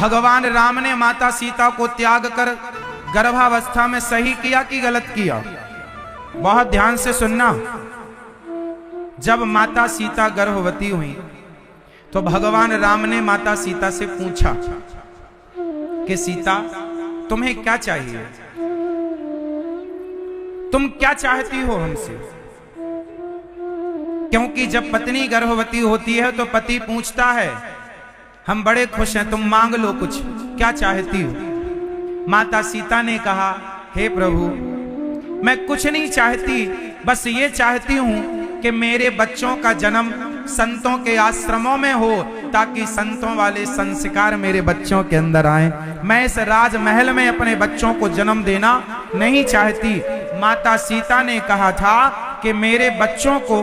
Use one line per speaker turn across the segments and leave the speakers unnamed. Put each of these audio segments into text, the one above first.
भगवान राम ने माता सीता को त्याग कर गर्भावस्था में सही किया कि गलत किया? बहुत ध्यान से सुनना। जब माता सीता गर्भवती हुई तो भगवान राम ने माता सीता से पूछा कि सीता तुम्हें क्या चाहिए, तुम क्या चाहती हो हमसे? क्योंकि जब पत्नी गर्भवती होती है तो पति पूछता है हम बड़े खुश हैं, तुम मांग लो कुछ, क्या चाहती हो? माता सीता ने कहा हे प्रभु मैं कुछ नहीं चाहती, बस ये चाहती हूं कि मेरे बच्चों का जन्म संतों के आश्रमों में हो ताकि संतों वाले संस्कार मेरे बच्चों के अंदर आए। मैं इस राजमहल में अपने बच्चों को जन्म देना नहीं चाहती। माता सीता ने कहा था कि मेरे बच्चों को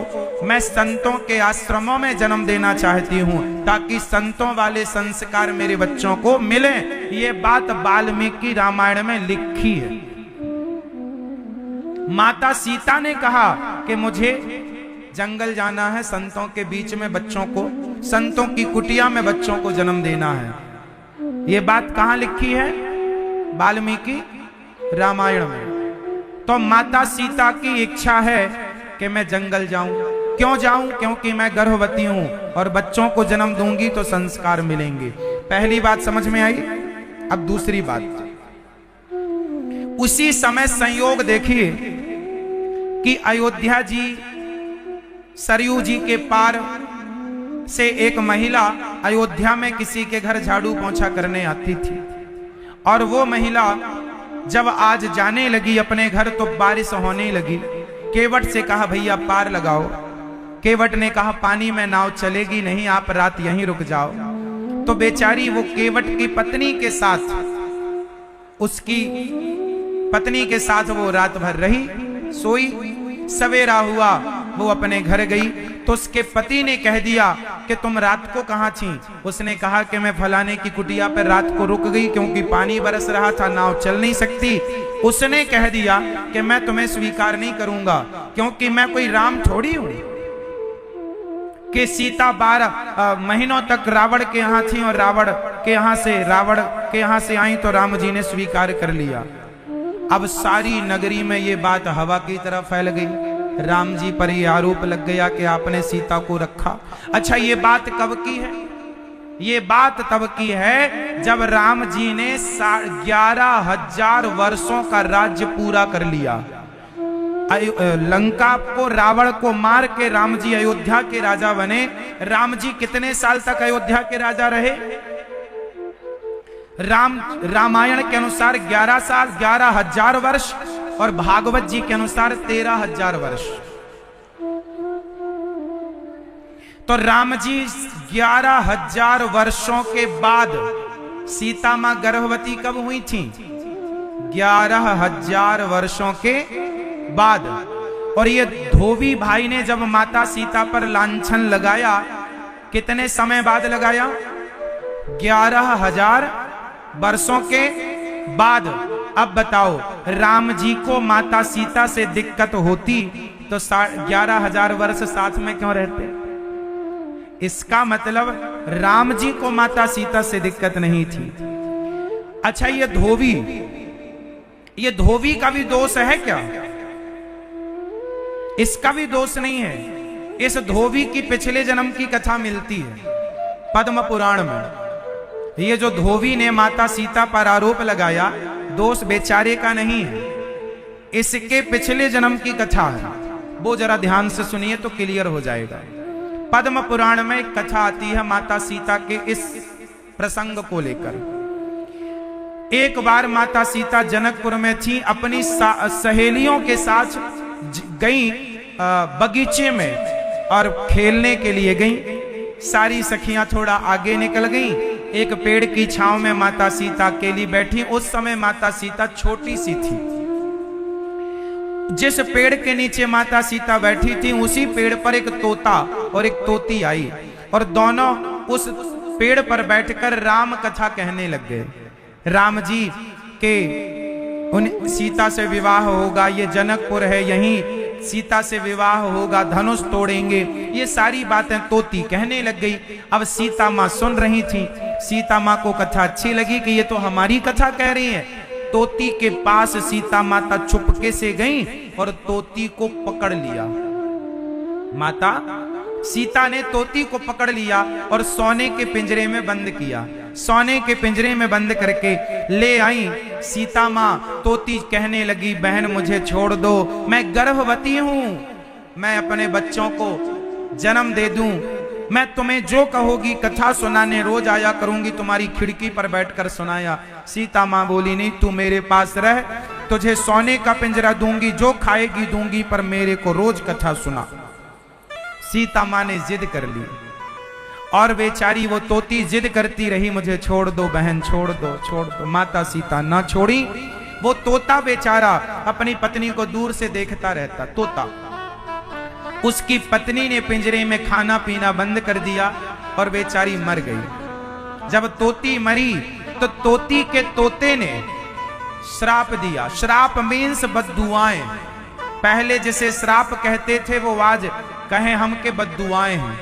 मैं संतों के आश्रमों में जन्म देना चाहती हूं ताकि संतों वाले संस्कार मेरे बच्चों को मिले। ये बात वाल्मीकि रामायण में लिखी है। माता सीता ने कहा कि मुझे जंगल जाना है, संतों के बीच में बच्चों को, संतों की कुटिया में बच्चों को जन्म देना है। ये बात कहां लिखी है? वाल्मीकि रामायण में। तो माता सीता की इच्छा है कि मैं जंगल जाऊं। क्यों जाऊं? क्योंकि मैं गर्भवती हूं और बच्चों को जन्म दूंगी तो संस्कार मिलेंगे। पहली बात समझ में आई। अब दूसरी बात, उसी समय संयोग देखिए कि अयोध्या जी सरयू जी के पार से एक महिला अयोध्या में किसी के घर झाड़ू पोंछा करने आती थी और वो महिला जब आज जाने लगी अपने घर तो बारिश होने लगी। केवट से कहा भैया पार लगाओ। केवट ने कहा पानी में नाव चलेगी नहीं, आप रात यहीं रुक जाओ। तो बेचारी वो केवट की पत्नी के साथ, उसकी पत्नी के साथ वो रात भर रही, सोई। सवेरा हुआ वो अपने घर गई तो उसके पति ने कह दिया कि तुम रात को कहां थी? उसने कहा कि मैं फलाने की कुटिया पर रात को रुक गई क्योंकि पानी बरस रहा था, नाव चल नहीं सकती। उसने कह दिया कि मैं तुम्हें स्वीकार नहीं करूंगा क्योंकि मैं कोई राम थोड़ी हूं कि सीता 12 महीनों तक रावण के यहां थी और रावण के यहां से आई तो राम जी ने स्वीकार कर लिया। अब सारी नगरी में ये बात हवा की तरह फैल गई। राम जी पर ये आरोप लग गया कि आपने सीता को रखा। अच्छा ये बात कब की है? ये बात तब की है जब राम जी ने 11,000 वर्षों का राज्य पूरा कर लिया। लंका को, रावण को मार के राम जी अयोध्या के राजा बने। राम जी कितने साल तक अयोध्या के राजा रहे? रामायण के अनुसार 11 साल, 11,000 वर्ष और भागवत जी के अनुसार 13,000 वर्ष। तो राम जी 11,000 वर्षों के बाद सीता मां गर्भवती कब हुई थी? 11,000 वर्षों के बाद। और ये धोबी भाई ने जब माता सीता पर लांछन लगाया, कितने समय बाद लगाया? 11,000 वर्षों के बाद। अब बताओ राम जी को माता सीता से दिक्कत होती तो 11,000 वर्ष साथ में क्यों रहते? इसका मतलब राम जी को माता सीता से दिक्कत नहीं थी। अच्छा ये धोबी का भी दोष है क्या? इसका भी दोष नहीं है। इस धोबी की पिछले जन्म की कथा मिलती है पद्म पुराण में। ये जो धोबी ने माता सीता पर आरोप लगाया, दोष बेचारे का नहीं है, इसके पिछले जन्म की कथा है। वो जरा ध्यान से सुनिए तो क्लियर हो जाएगा। पद्म पुराण में एक कथा आती है माता सीता के इस प्रसंग को लेकर। एक बार माता सीता जनकपुर में थी, अपनी सहेलियों के साथ गई बगीचे में और खेलने के लिए गई। सारी सखियां थोड़ा आगे निकल गईं। एक पेड़ की छांव में माता सीता अकेली बैठी। उस समय माता सीता छोटी सी थी। जिस पेड़ के नीचे माता सीता बैठी थी उसी पेड़ पर एक तोता और एक तोती आई और दोनों उस पेड़ पर बैठकर राम कथा कहने लग गए। राम जी के उन सीता से विवाह होगा, ये जनकपुर है, यहीं सीता से विवाह होगा, धनुष तोड़ेंगे। ये सारी बातें तोती कहने लग गई। अब सीता माँ सुन रही थी। सीता माँ को कथा अच्छी लगी कि ये तो हमारी कथा कह रही है। तोती के पास सीता माता चुपके से गई और तोती को पकड़ लिया। माता सीता ने तोती को पकड़ लिया और सोने के पिंजरे में बंद किया। सोने के पिंजरे में बंद करके ले आई। सीता माँ तोती कहने लगी, बहन मुझे छोड़ दो, मैं गर्भवती हूं, मैं अपने बच्चों को जन्म दे दूं। मैं तुम्हें जो कहोगी कथा सुनाने रोज आया करूंगी, तुम्हारी खिड़की पर बैठकर सुनाया। सीता माँ बोली, नहीं तू मेरे पास रह, तुझे सोने का पिंजरा दूंगी, जो खाएगी दूंगी, पर मेरे को रोज कथा सुना। सीता माँ ने जिद कर ली और बेचारी वो तोती जिद करती रही, मुझे छोड़ दो बहन, छोड़ दो, छोड़ दो। माता सीता ना छोड़ी। वो तोता बेचारा अपनी पत्नी को दूर से देखता रहता। तोता, उसकी पत्नी ने पिंजरे में खाना पीना बंद कर दिया और बेचारी मर गई। जब तोती मरी तो तोती के तोते ने श्राप दिया। श्राप मीन्स बद्दुआएं। पहले जिसे श्राप कहते थे वो आज कहें हम के बद्दुआएं हैं।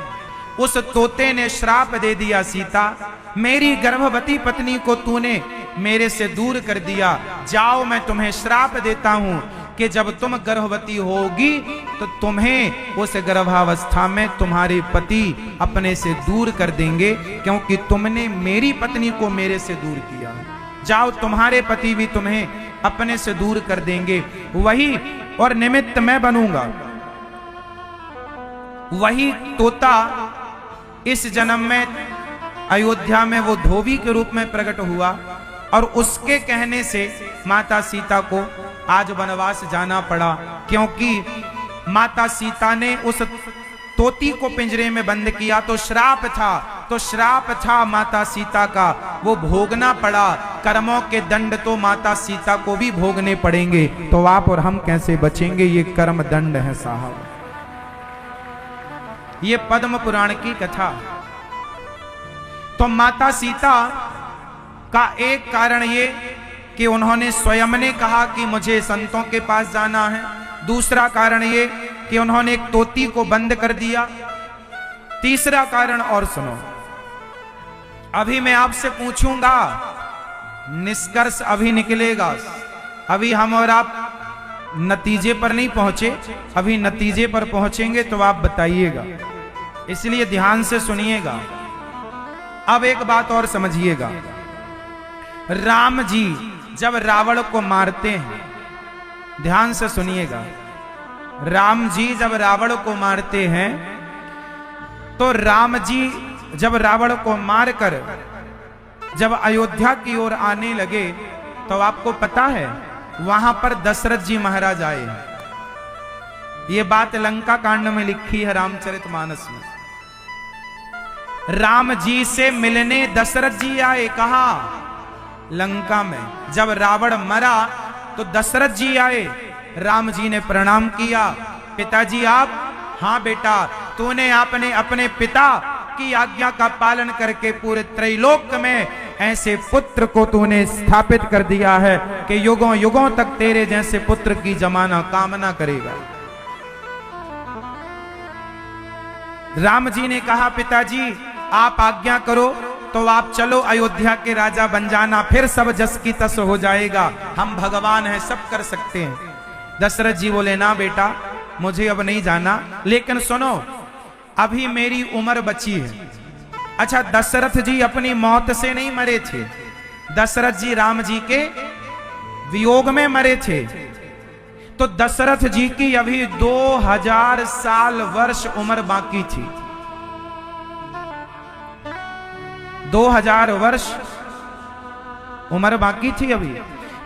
उस तोते ने श्राप दे दिया, सीता मेरी गर्भवती पत्नी को तूने मेरे से दूर कर दिया। जाओ मैं तुम्हें श्राप देता हूं कि जब तुम गर्भवती होगी तो तुम्हें उस गर्भावस्था में तुम्हारे पति अपने से दूर कर देंगे, क्योंकि तुमने मेरी पत्नी को मेरे से दूर किया। जाओ तुम्हारे पति भी तुम्हें अपने से दूर कर देंगे, वही और निमित्त मैं बनूंगा। वही तोता इस जन्म में अयोध्या में वो धोबी के रूप में प्रकट हुआ और उसके कहने से माता सीता को आज वनवास जाना पड़ा, क्योंकि माता सीता ने उस तोती को पिंजरे में बंद किया तो श्राप था। तो श्राप था माता सीता का, वो भोगना पड़ा। कर्मों के दंड तो माता सीता को भी भोगने पड़ेंगे, तो आप और हम कैसे बचेंगे? ये कर्म दंड है साहब। ये पद्म पुराण की कथा। तो माता सीता का एक कारण ये कि उन्होंने स्वयं ने कहा कि मुझे संतों के पास जाना है। दूसरा कारण ये कि उन्होंने एक तोती को बंद कर दिया। तीसरा कारण और सुनो, अभी मैं आपसे पूछूंगा, निष्कर्ष अभी निकलेगा। अभी हम और आप नतीजे पर नहीं पहुंचे, अभी नतीजे पर पहुंचेंगे तो आप बताइएगा, इसलिए ध्यान से सुनिएगा। अब एक बात और समझिएगा, राम जी जब रावण को मारते हैं, ध्यान से सुनिएगा, राम जी जब रावण को मारते हैं तो राम जी जब रावण को मारकर जब अयोध्या की ओर आने लगे तो आपको पता है वहां पर दशरथ जी महाराज आए। ये बात लंका कांड में लिखी है रामचरितमानस में। राम जी से मिलने दशरथ जी आए। कहा? लंका में। जब रावण मरा तो दशरथ जी आए, राम जी ने प्रणाम किया, पिताजी आप? हाँ बेटा, तूने आपने अपने पिता की आज्ञा का पालन करके पूरे त्रैलोक में ऐसे पुत्र को तूने स्थापित कर दिया है कि युगों युगों तक तेरे जैसे पुत्र की जमाना कामना करेगा। राम जी ने कहा, पिताजी आप आज्ञा करो तो आप चलो अयोध्या के राजा बन जाना, फिर सब जस की तस हो जाएगा, हम भगवान हैं, सब कर सकते हैं। दशरथ जी बोले, ना बेटा मुझे अब नहीं जाना, लेकिन सुनो अभी मेरी उम्र बची है। अच्छा, दशरथ जी अपनी मौत से नहीं मरे थे, दशरथ जी राम जी के वियोग में मरे थे। तो दशरथ जी की अभी 2000 साल वर्ष उम्र बाकी थी। 2000 वर्ष उम्र बाकी थी अभी।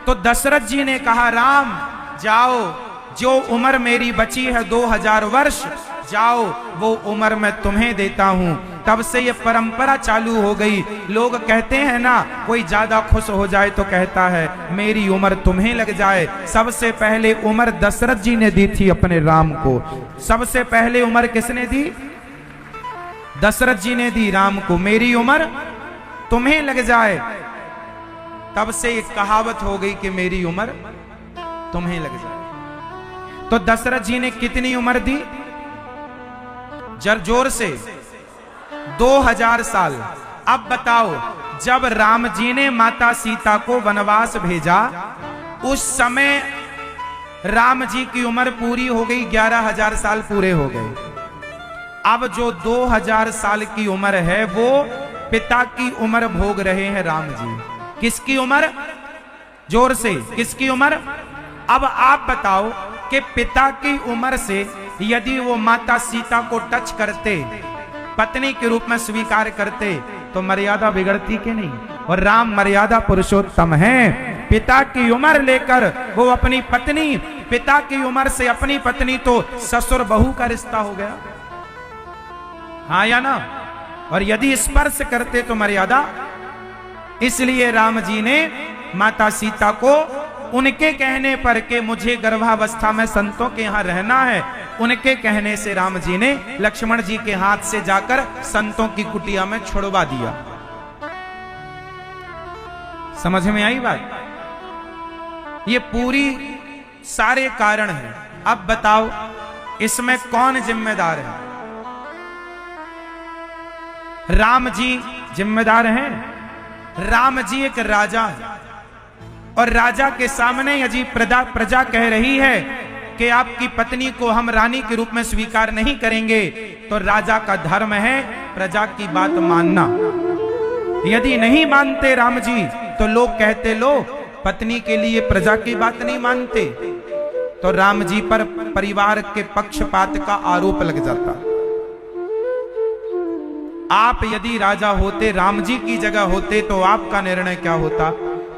तो दशरथ जी ने कहा, राम जाओ, जो उम्र मेरी बची है 2000 वर्ष, जाओ वो उम्र मैं तुम्हें देता हूं। तब से ये परंपरा चालू हो गई। लोग कहते हैं ना, कोई ज्यादा खुश हो जाए तो कहता है मेरी उम्र तुम्हें लग जाए। सबसे पहले उम्र दशरथ जी ने दी थी अपने राम को। सबसे पहले उम्र किसने दी? दशरथ जी ने दी राम को, मेरी उम्र तुम्हें लग जाए। तब से एक कहावत हो गई कि मेरी उम्र तुम्हें लग जाए। तो दशरथ जी ने कितनी उम्र दी? जर जोर से 2000 साल। अब बताओ, जब राम जी ने माता सीता को वनवास भेजा, उस समय राम जी की उम्र पूरी हो गई, 11,000 साल पूरे हो गए। अब जो 2000 साल की उम्र है, वो पिता की उम्र भोग रहे हैं राम जी। किसकी उम्र? जोर से, किसकी उम्र? अब आप बताओ कि पिता की उम्र से यदि वो माता सीता को टच करते, पत्नी के रूप में स्वीकार करते, तो मर्यादा बिगड़ती कि नहीं? और राम मर्यादा पुरुषोत्तम हैं। पिता की उम्र लेकर वो अपनी पत्नी, पिता की उम्र से अपनी पत्नी, तो ससुर बहू का रिश्ता हो गया, हाँ या ना? और यदि स्पर्श करते तो मर्यादा। इसलिए राम जी ने माता सीता को उनके कहने पर के मुझे गर्भावस्था में संतों के यहां रहना है, उनके कहने से राम जी ने लक्ष्मण जी के हाथ से जाकर संतों की कुटिया में छुड़वा दिया। समझ में आई बात? ये पूरी सारे कारण हैं। अब बताओ, इसमें कौन जिम्मेदार है? राम जी जिम्मेदार हैं। राम जी एक राजा है, और राजा के सामने यदि प्रजा कह रही है कि आपकी पत्नी को हम रानी के रूप में स्वीकार नहीं करेंगे, तो राजा का धर्म है प्रजा की बात मानना। यदि नहीं मानते राम जी, तो लोग कहते लो पत्नी के लिए प्रजा की बात नहीं मानते, तो राम जी पर परिवार के पक्षपात का आरोप लग जाता। आप यदि राजा होते, राम जी की जगह होते, तो आपका निर्णय क्या होता?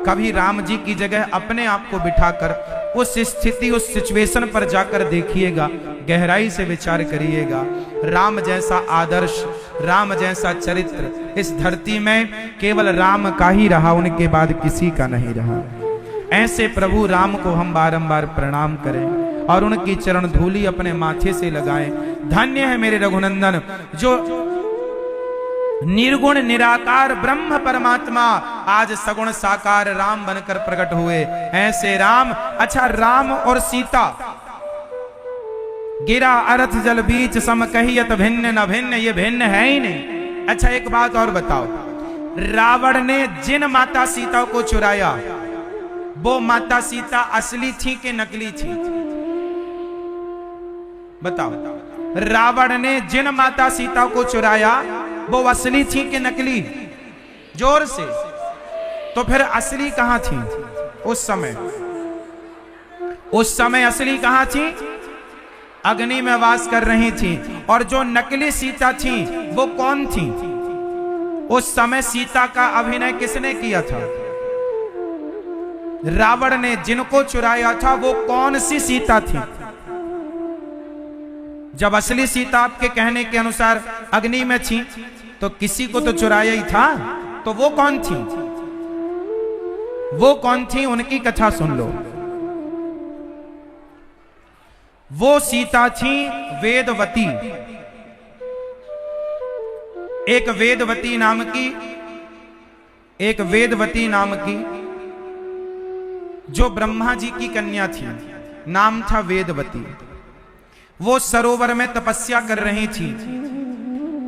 कभी राम जी की जगह अपने आप को बिठाकर उस स्थिति, उस सिचुएशन पर जाकर देखिएगा, गहराई से विचार करिएगा। राम जैसा आदर्श, राम जैसा चरित्र इस धरती में केवल राम का ही रहा, उनके बाद किसी का नहीं रहा। ऐसे प्रभु राम को हम बारंबार प्रणाम करें और उनकी चरण धूलि अपने माथे से लगाएं। धन्य है मेरे रघुनंदन, जो निर्गुण निराकार ब्रह्म परमात्मा आज सगुण साकार राम बनकर प्रकट हुए। ऐसे राम। अच्छा, राम और सीता गिरा अर्थ जल बीच सम कहियत भिन्न न भिन्न, ये भिन्न है ही नहीं। अच्छा, एक बात और बताओ, रावण ने जिन माता सीता को चुराया, वो माता सीता असली थी कि नकली थी? बताओ। रावण ने जिन माता सीता को चुराया, वो असली थी कि नकली? जोर से। तो फिर असली कहां थी उस समय? उस समय असली कहां थी? अग्नि में वास कर रही थी। और जो नकली सीता थी वो कौन थी? उस समय सीता का अभिनय किसने किया था? रावण ने जिनको चुराया था वो कौन सी सीता थी? जब असली सीता आपके कहने के अनुसार अग्नि में थी, तो किसी को तो चुराया ही था, तो वो कौन थी? वो कौन थी? उनकी कथा सुन लो। वो सीता थी वेदवती। एक वेदवती नाम की जो ब्रह्मा जी की कन्या थी, नाम था वेदवती। वो सरोवर में तपस्या कर रही थी।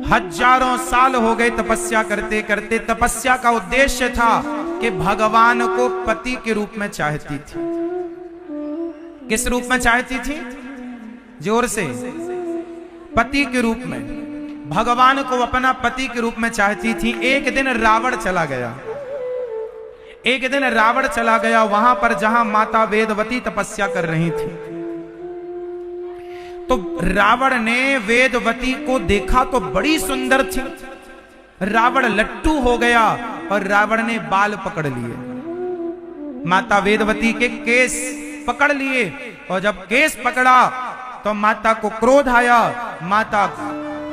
हजारों साल हो गए तपस्या करते करते। तपस्या का उद्देश्य था कि भगवान को पति के रूप में चाहती थी। किस रूप में चाहती थी? जोर से। पति के रूप में, भगवान को अपना पति के रूप में चाहती थी। एक दिन रावण चला गया वहां पर जहां माता वेदवती तपस्या कर रही थी। तो रावण ने वेदवती को देखा तो बड़ी सुंदर थी। रावण लट्टू हो गया और रावण ने बाल पकड़ लिए, माता वेदवती के केस पकड़ लिए। और जब केस पकड़ा तो माता को क्रोध आया। माता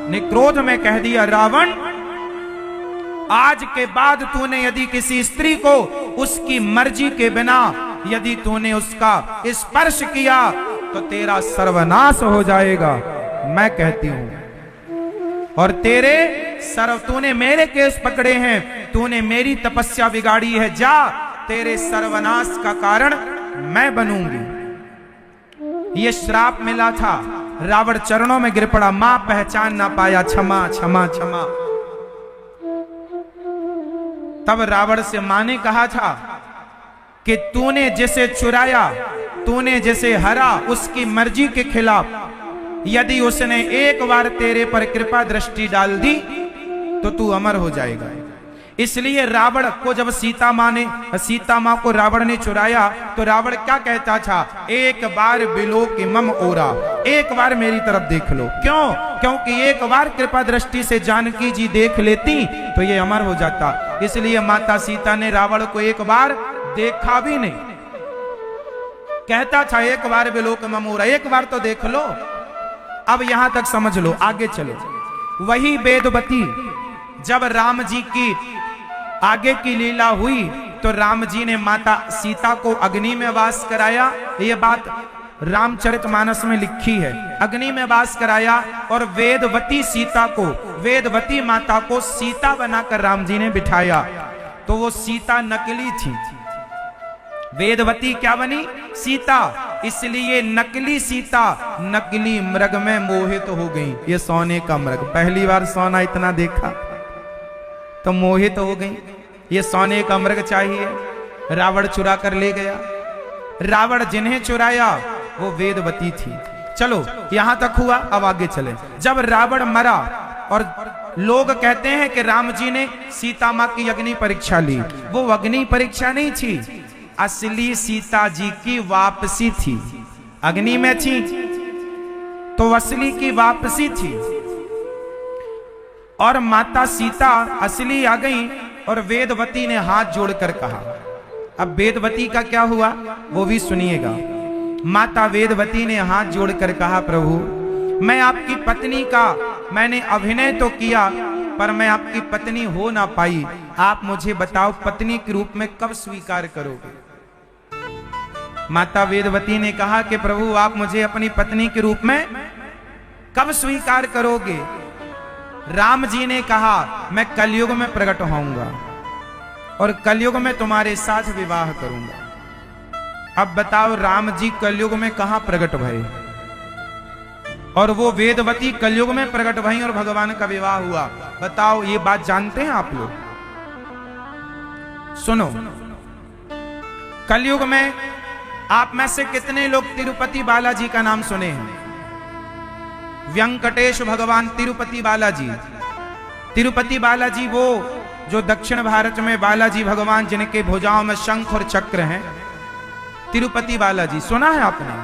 ने क्रोध में कह दिया, रावण, आज के बाद तूने यदि किसी स्त्री को उसकी मर्जी के बिना यदि तूने उसका स्पर्श किया तो तेरा सर्वनाश हो जाएगा, मैं कहती हूं। और तूने मेरे केस पकड़े हैं, तूने मेरी तपस्या बिगाड़ी है, जा, तेरे सर्वनाश का कारण मैं बनूंगी। ये श्राप मिला था। रावण चरणों में गिर पड़ा, मां पहचान ना पाया, क्षमा क्षमा क्षमा। तब रावण से मां ने कहा था कि तूने जिसे चुराया, तूने जिसे हरा, उसकी मर्जी के खिलाफ यदि उसने एक बार तेरे पर कृपा दृष्टि डाल दी तो तू अमर हो जाएगा। इसलिए रावण को जब सीता मां को रावण ने चुराया तो रावण क्या कहता था, एक बार बिलो कि मम ओरा, एक बार मेरी तरफ देख लो। क्यों? क्योंकि एक बार कृपा दृष्टि से जानकी जी देख लेती तो ये अमर हो जाता। इसलिए माता सीता ने रावण को एक बार देखा भी नहीं, कहता था एक बार बिलो कि मम ओरा, एक बार तो देख लो। अब यहां तक समझ लो, आगे चलो। वही वेदवती जब राम जी की आगे की लीला हुई तो राम जी ने माता सीता को अग्नि में वास कराया। ये बात रामचरितमानस में लिखी है। अग्नि में वास कराया और वेदवती सीता को, वेदवती माता को सीता बनाकर राम जी ने बिठाया। तो वो सीता नकली थी, वेदवती क्या बनी? सीता। इसलिए नकली सीता नकली मृग में मोहित हो गई। ये सोने का मृग, पहली बार सोना इतना देखा तो मोहित हो गई। ये सोने का मृग चाहिए, रावण चुरा कर ले गया। रावण जिन्हें चुराया वो वेदवती थी। चलो यहां तक हुआ, अब आगे चले। जब रावण मरा और लोग कहते हैं कि राम जी ने सीता मां की अग्नि परीक्षा ली, वो अग्नि परीक्षा नहीं थी, असली सीता जी की वापसी थी। अग्नि में थी तो असली की वापसी थी। और माता सीता असली आ गई और वेदवती ने हाथ जोड़कर कहा। अब वेदवती का क्या हुआ वो भी सुनिएगा। माता वेदवती ने हाथ जोड़कर कहा, प्रभु मैं आपकी पत्नी का मैंने अभिनय तो किया पर मैं आपकी पत्नी हो ना पाई। आप मुझे बताओ पत्नी के रूप में कब स्वीकार करोगे? माता वेदवती ने कहा कि प्रभु आप मुझे अपनी पत्नी के रूप में कब स्वीकार करोगे? राम जी ने कहा मैं कलयुग में प्रकट होऊंगा और कलयुग में तुम्हारे साथ विवाह करूंगा। अब बताओ राम जी कलयुग में कहां प्रकट भये और वो वेदवती कलयुग में प्रकट भई और भगवान का विवाह हुआ। बताओ ये बात जानते हैं आप लोग? सुनो, कलयुग में आप में से कितने लोग तिरुपति बालाजी का नाम सुने हैं? वेंकटेश भगवान तिरुपति बालाजी। तिरुपति बालाजी वो जो दक्षिण भारत में बालाजी भगवान जिनके भुजाओं में शंख और चक्र हैं, तिरुपति बालाजी सुना है आपने?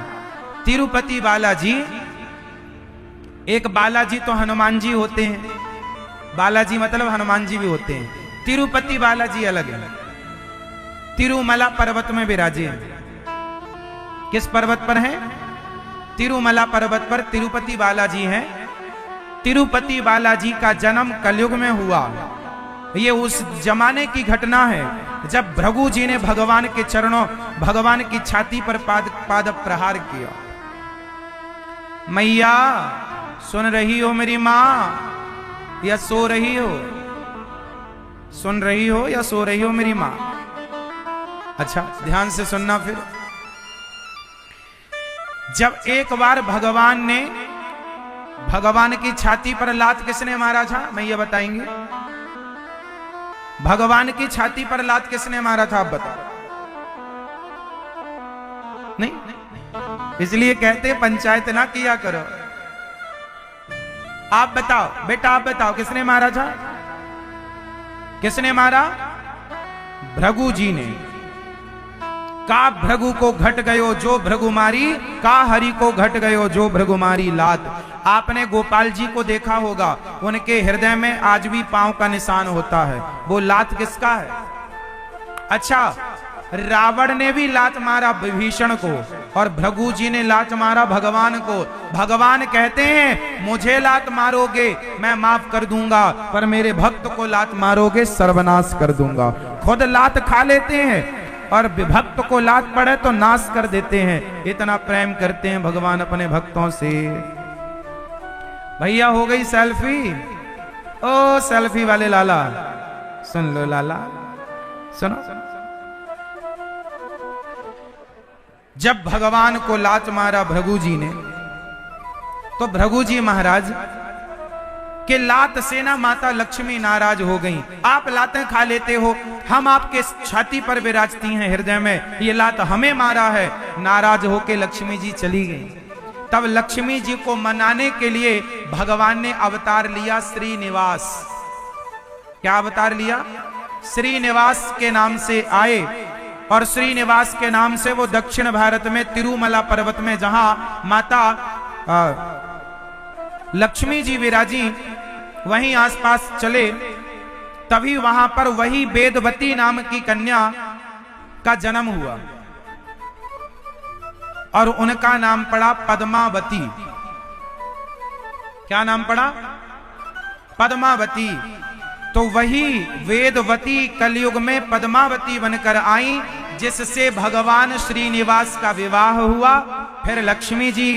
तिरुपति बालाजी, एक बालाजी तो हनुमान जी होते हैं, बालाजी मतलब हनुमान जी भी होते हैं। तिरुपति बालाजी अलग है, तिरुमला पर्वत में विराजे हैं। किस पर्वत पर हैं? तिरुमला पर्वत पर तिरुपति बालाजी हैं। तिरुपति बालाजी का जन्म कलयुग में हुआ। ये उस जमाने की घटना है जब भृगु जी ने भगवान के चरणों, भगवान की छाती पर पाद प्रहार किया। मैया सुन रही हो मेरी मां या सो रही हो? सुन रही हो या सो रही हो मेरी मां? अच्छा ध्यान से सुनना। फिर जब एक बार भगवान ने, भगवान की छाती पर लात किसने मारा था? मैया बताएंगे। भगवान की छाती पर लात किसने मारा था? आप बताओ। नहीं, इसलिए कहते पंचायत ना किया करो। आप बताओ बेटा, आप बताओ किसने मारा था? किसने मारा? भृगु जी ने। का भृगु को घट गयो जो भृगु मारी, का हरि को घट गयो जो भृगु मारी लात। आपने गोपाल जी को देखा होगा, उनके हृदय में आज भी पांव का निशान होता है। वो लात किसका है? अच्छा, रावण ने भी लात मारा विभीषण को और भृगु जी ने लात मारा भगवान को। भगवान कहते हैं मुझे लात मारोगे मैं माफ कर दूंगा, पर मेरे भक्त को लात मारोगे सर्वनाश कर दूंगा। खुद लात खा लेते हैं और विभक्त को लात पड़े तो नाश कर देते हैं। इतना प्रेम करते हैं भगवान अपने भक्तों से। भैया हो गई सेल्फी? ओ सेल्फी वाले लाला सुन लो, लाला सुनो। जब भगवान को लात मारा भृगु जी ने, तो भृगु जी महाराज के लात से ना माता लक्ष्मी नाराज हो गई। आप लातें खा लेते हो, हम आपके छाती पर विराजती हैं हृदय में, ये लात हमें मारा है। नाराज होके लक्ष्मी जी चली गई। तब लक्ष्मी जी को मनाने के लिए भगवान ने अवतार लिया श्रीनिवास। क्या अवतार लिया? श्रीनिवास के नाम से आए, और श्रीनिवास के नाम से वो दक्षिण भारत में तिरुमला पर्वत में जहां माता लक्ष्मी जी विराजी, वहीं आसपास चले, तभी वहां पर वही वेदवती नाम की कन्या का जन्म हुआ और उनका नाम पड़ा पद्मावती। क्या नाम पड़ा? पद्मावती। तो वही वेदवती कलयुग में पद्मावती बनकर आई, जिससे भगवान श्रीनिवास का विवाह हुआ। फिर लक्ष्मी जी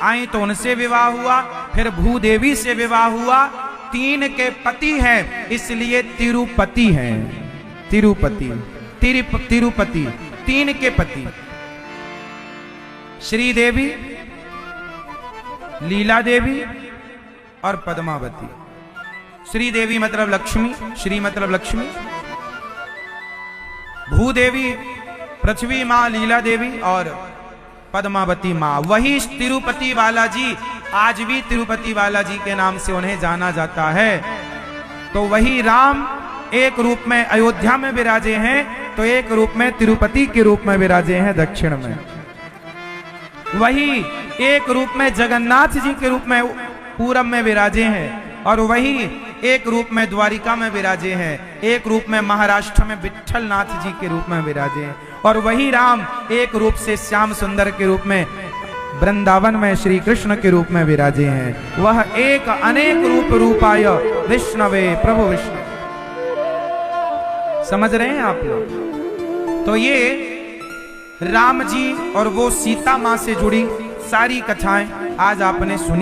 आई तो उनसे विवाह हुआ, फिर भूदेवी से विवाह हुआ। 3 के पति हैं, इसलिए तिरुपति हैं। तिरुपति, तिरुपति, 3 के पति, श्रीदेवी, लीला देवी और पद्मावती। श्रीदेवी मतलब लक्ष्मी, श्री मतलब लक्ष्मी, भूदेवी पृथ्वी मां लीला देवी और पद्मावती मां। वही तिरुपति बालाजी आज भी तिरुपति बालाजी के नाम से उन्हें जाना जाता है। तो वही राम एक रूप में अयोध्या में विराजे हैं, तो एक रूप में तिरुपति के रूप में विराजे हैं दक्षिण में। वही एक रूप में जगन्नाथ जी के रूप में पूरब में विराजे हैं, और वही एक रूप में द्वारिका में विराजे हैं, एक रूप में महाराष्ट्र में विट्ठल नाथ जी के रूप में विराजे हैं, और वही राम एक रूप से श्याम सुंदर के रूप में वृंदावन में श्री कृष्ण के रूप में विराजे हैं। वह एक अनेक रूप रूपाय विष्णवे प्रभु विष्णु। समझ रहे हैं आप लोग? तो ये राम जी और वो सीता मां से जुड़ी सारी कथाएं आज आपने सुनी।